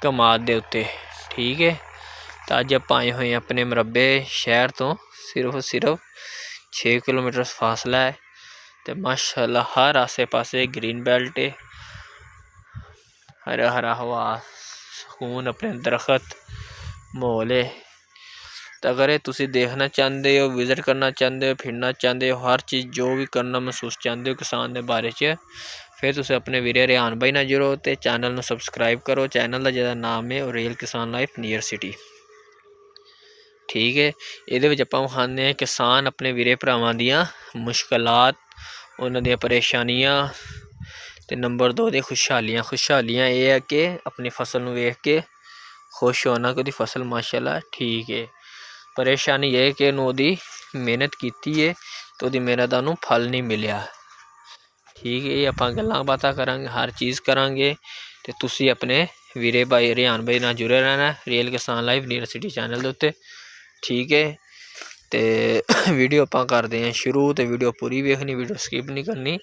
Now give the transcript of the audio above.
कमाद दे उत्ते। ठीक है, तो अज आप आए हुए अपने मरबे शहर तो सिर्फ 6 किलोमीटर फासला है। तो माशाल्लाह हर आसे पासे ग्रीन बेल्ट है, हरा हरा हवा, सुकून, अपने दरख्त, माहौल है। तो अगर तुसी देखना चाहते हो, विजिट करना चाहते हो, फिरना चाहते हो, हर चीज़ जो भी करना महसूस चाहते हो किसान के बारे च, फिर तुम अपने वीरे रेहान भाई ना जुड़ो तो चैनल में सबसक्राइब करो। चैनल का जिहदा नाम है रियल किसान लाइफ नियर सिटी। ठीक है, ये आप विखाने किसान अपने वीरे भरावां दियां मुश्किलात, उन्हां दियां परेशानियां, तो नंबर 2 दी खुशहालियां ये है कि अपनी फसल में वेख के खुश होना कि उसकी फसल माशाल्लाह ठीक है। परेशानी यह है कि उन्होंने मेहनत की है तो वो मेहनत का फल नहीं मिलया। ठीक है, ये आप गल्लां बातां करांगे, हर चीज़ करांगे। तो तुसी अपने वीरे भाई रेहान भाई नाल जुड़े रहना रियल किसान लाइफ नियर सिटी चैनल के उत्ते। ठीक है, तो वीडियो आप करते हैं शुरू, तो वीडियो पूरी वेखनी, वीडियो स्किप नहीं करनी।